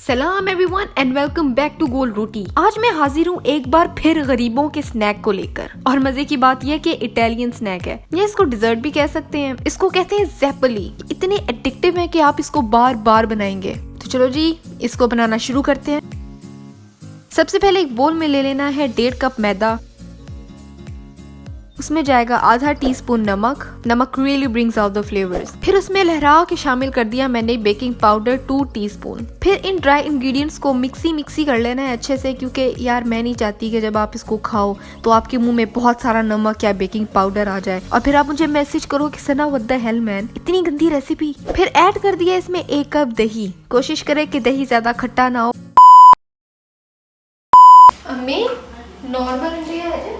सलाम everyone and welcome back to Gol Roti. आज मैं हाजिर हूँ एक बार फिर गरीबों के स्नैक को लेकर। और मजे की बात यह कि इटालियन स्नैक है, या इसको डिजर्ट भी कह सकते हैं। इसको कहते हैं ज़ेपेली। इतने एडिक्टिव है कि आप इसको बार बार बनाएंगे। तो चलो जी, इसको बनाना शुरू करते हैं। सबसे पहले एक बोल में ले लेना है 1.5 कप मैदा। उसमें जाएगा आधा टीस्पून नमक। नमक really brings out the flavours. फिर उसमें लहरा के शामिल कर दिया मैंने बेकिंग पाउडर 2 टीस्पून। फिर इन ड्राई इंग्रेडिएंट्स को मिक्सी कर लेना है अच्छे से, क्योंकि यार मैं नहीं चाहती कि जब आप इसको खाओ तो आपके मुंह में बहुत सारा नमक या बेकिंग पाउडर आ जाए और फिर आप मुझे मैसेज करो कि सना व्हाट द हेल मैन, इतनी गंदी रेसिपी। फिर ऐड कर दिया इसमें 1 कप दही। कोशिश करें कि दही ज्यादा खट्टा ना हो। अम्मी नॉर्मल इंडिया है।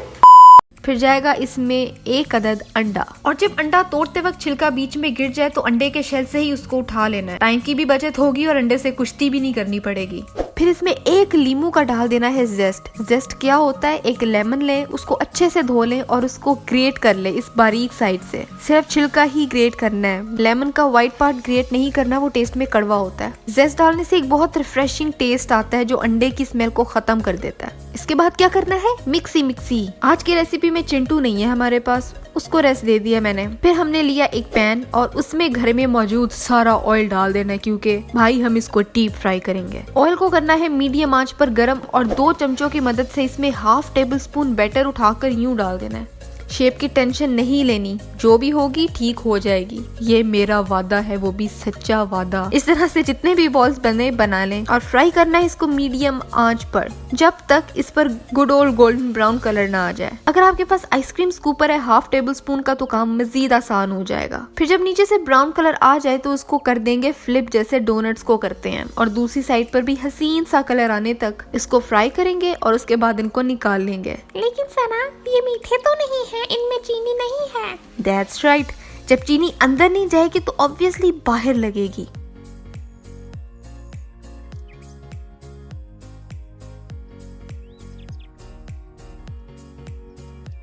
फिर जाएगा इसमें 1 अदद अंडा, और जब अंडा तोड़ते वक्त छिलका बीच में गिर जाए तो अंडे के शेल से ही उसको उठा लेना है। टाइम की भी बचत होगी और अंडे से कुश्ती भी नहीं करनी पड़ेगी। फिर इसमें 1 लीमू का डाल देना है जेस्ट। जेस्ट क्या होता है, एक लेमन लें, उसको अच्छे से धो लें और उसको ग्रेट कर ले इस बारीक साइड से। सिर्फ छिलका ही ग्रेट करना है, लेमन का व्हाइट पार्ट ग्रेट नहीं करना, वो टेस्ट में कड़वा होता है। जेस्ट डालने से एक बहुत रिफ्रेशिंग टेस्ट आता है जो अंडे की स्मेल को खत्म कर देता है। इसके बाद क्या करना है, मिक्सी। आज की रेसिपी में चिंटू नहीं है हमारे पास, उसको रेस्ट दे दिया मैंने। फिर हमने लिया एक पैन और उसमें घर में मौजूद सारा ऑयल डाल देना है, क्योंकि भाई हम इसको डीप फ्राई करेंगे। ऑयल को करना है मीडियम आंच पर गरम और 2 चमचों की मदद से इसमें ½ टेबलस्पून बैटर उठाकर यूं डाल देना है। शेप की टेंशन नहीं लेनी, जो भी होगी ठीक हो जाएगी, ये मेरा वादा है, वो भी सच्चा वादा। इस तरह से जितने भी बॉल्स बने बना लें और फ्राई करना है इसको मीडियम आंच पर, जब तक इस पर good old golden brown colour ना आ जाए। अगर आपके पास आइसक्रीम स्कूपर है ½ टेबलस्पून का तो काम मजीद आसान हो जाएगा। फिर जब नीचे से ब्राउन कलर आ जाए तो उसको कर देंगे फ्लिप, जैसे डोनट्स को करते हैं, और दूसरी साइड पर भी हसीन सा कलर आने तक इसको फ्राई करेंगे और उसके बाद इनको निकाल लेंगे। लेकिन सना, ये मीठे तो नहीं है, इनमें चीनी नहीं है। That's right, जब चीनी अंदर नहीं जाएगी तो ऑब्वियसली बाहर लगेगी।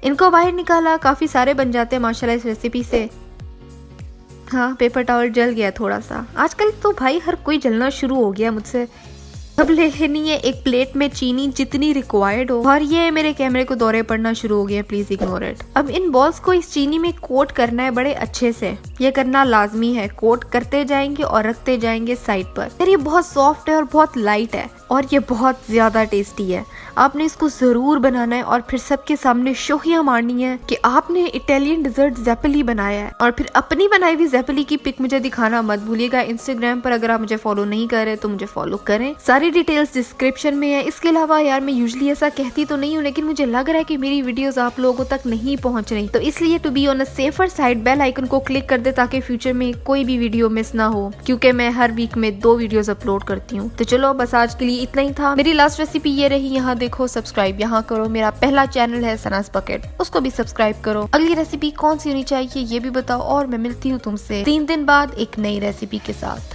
इनको बाहर निकाला, काफी सारे बन जाते हैं माशाल्लाह इस रेसिपी से। हाँ, पेपर टॉवल जल गया थोड़ा सा। आजकल तो भाई हर कोई जलना शुरू हो गया मुझसे। अब ले लेनी है एक प्लेट में चीनी जितनी रिक्वायर्ड हो, और ये मेरे कैमरे को दौरे पड़ना शुरू हो गया, प्लीज इग्नोर इट। अब इन बॉल्स को इस चीनी में कोट करना है बड़े अच्छे से, ये करना लाजमी है। कोट करते जाएंगे और रखते जाएंगे साइड पर। यार ये बहुत सॉफ्ट है और बहुत लाइट है और ये बहुत ज्यादा टेस्टी है। आपने इसको जरूर बनाना है और फिर सबके सामने शोखियां मारनी है कि आपने इटालियन डिजर्ट ज़ेपेली बनाया है। और फिर अपनी बनाई हुई ज़ेपेली की पिक मुझे दिखाना मत भूलिएगा इंस्टाग्राम पर। अगर आप मुझे फॉलो नहीं कर रहे तो मुझे फॉलो करें, सारी डिटेल्स डिस्क्रिप्शन में है। इसके अलावा यार मैं यूजुअली ऐसा कहती तो नहीं हूँ, लेकिन मुझे लग रहा है कि मेरी वीडियोस आप लोगों तक नहीं पहुँच रही, तो इसलिए to be on a safer side bell icon को क्लिक कर दे ताकि फ्यूचर में कोई भी वीडियो मिस ना हो, क्योंकि मैं हर वीक में 2 वीडियोस अपलोड करती हूँ। तो चलो बस आज के लिए इतना ही था। मेरी लास्ट रेसिपी ये रही, यहाँ देखो, सब्सक्राइब यहाँ करो। मेरा पहला चैनल है सनास बकेट, उसको भी सब्सक्राइब करो। अगली रेसिपी कौन सी होनी चाहिए ये भी बताओ, और मैं मिलती हूँ तुमसे 3 दिन बाद एक नई रेसिपी के साथ।